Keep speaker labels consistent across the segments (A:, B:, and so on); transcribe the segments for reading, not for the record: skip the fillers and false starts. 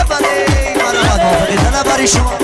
A: بله مرحبا موافقی تنبری شما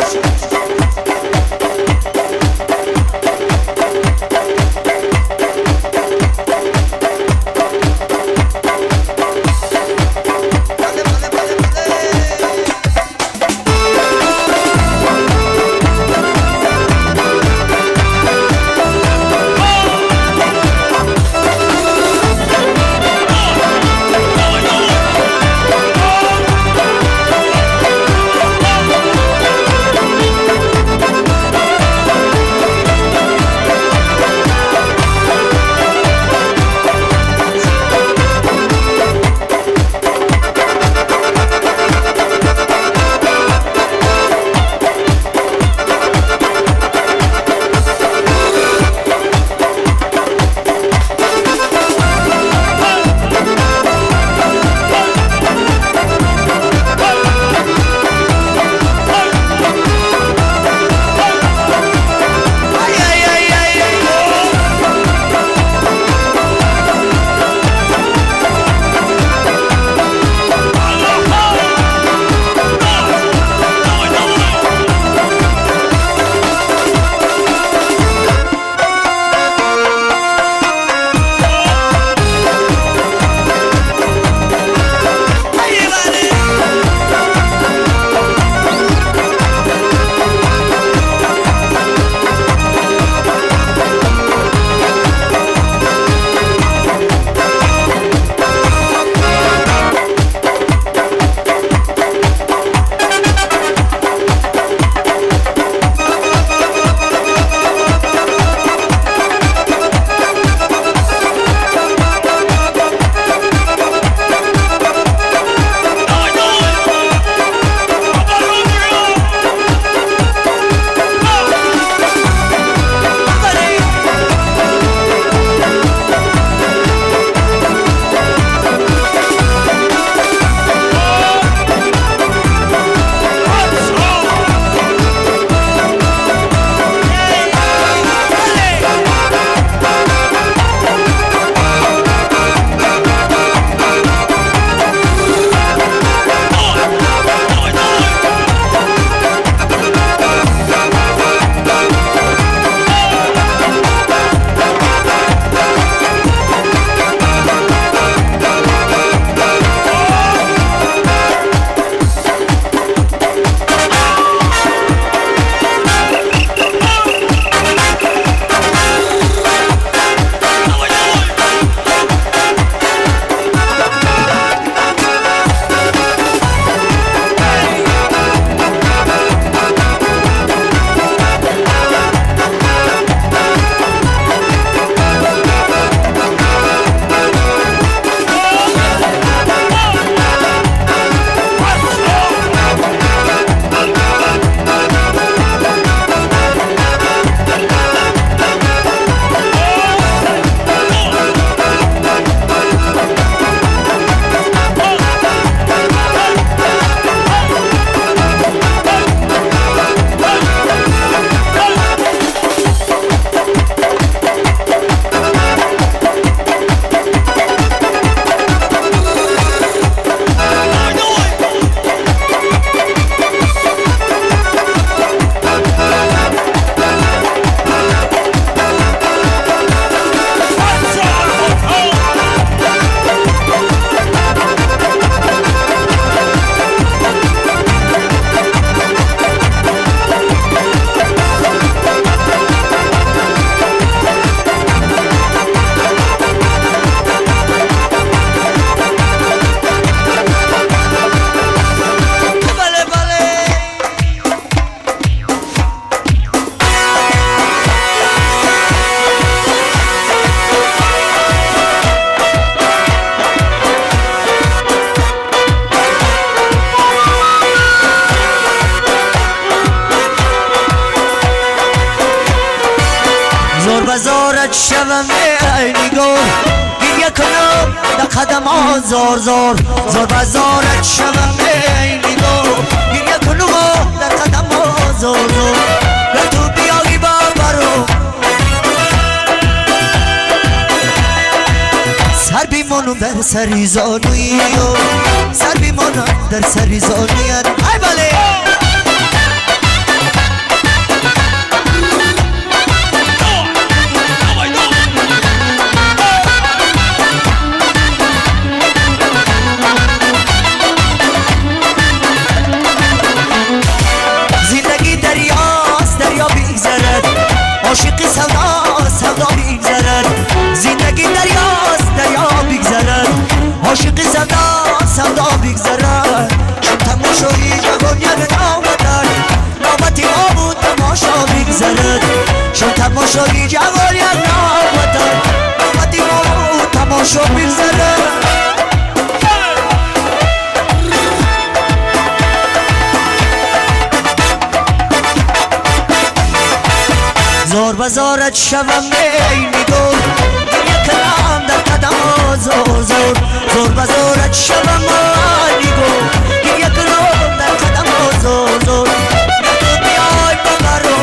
B: بزارت شوم ای نگار گریه کنم در قدم ها زار زار زار بزارت شوم ای نگار گریه کنم در قدم ها زار زار گر تو بیایی بابرو سر بیمانو بر سری زانوی سر بیمانم در سری زانویت ای بله زندگی دریاست دریا بیگذرد عاشقی سودا سودا بیگذرد زندگی دریاست دریا بیگذرد عاشقی سودا سودا بیگذرد چون تماشایی جوان یک نامدن نامتی ما بود تماشا بیگذرد چون تماشایی جوان یک نامدن نامتی ما بود تماشا بیگذرد زور بزارت شوم عینی دور گریه کنم در قدم زور زور زور بزارت شوم عینی دور گریه کنم در قدم زور زور تو بیای ببرو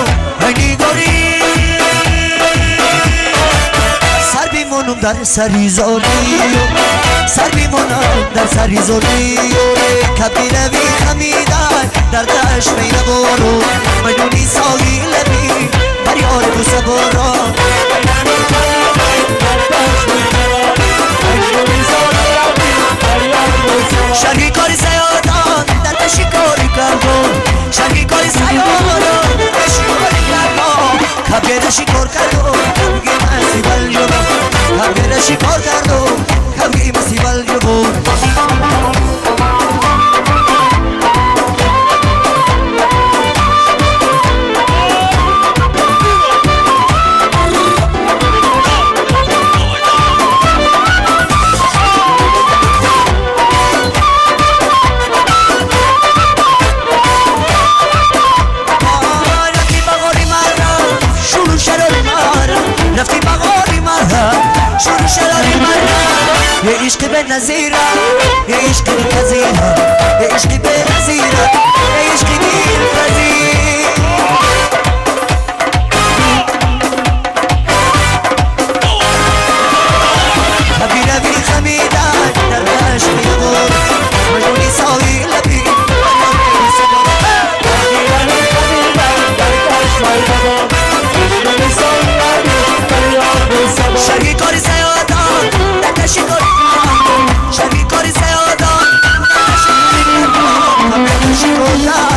B: عینی دوری سر بیمونم در سری زانی سر بیمونم در سری زانی کبیره بی خمیدن در دشت میره برو مجنونی ساگیل بی یار بوسه برا شرقی کاری سیادان در شکاری کردم شرقی کاری سیادان در شکاری کردم کبیر شکار کردم کبگی مسیبل جبم کبیر شکار کردم کبگی مسیبل جبم رفتی بغاری مرا شروع شراری مرا یه عشق به نظیره یه عشق بی نظیره یه عشق به نظیره یه عشق بی نظیره کبیره بی خمیدن در عشق یغور مجنونی ساوی لبی شرقی کاری سیادان در شکاری کردم شرقی کاری سیادان در شکاری کردم همه شکار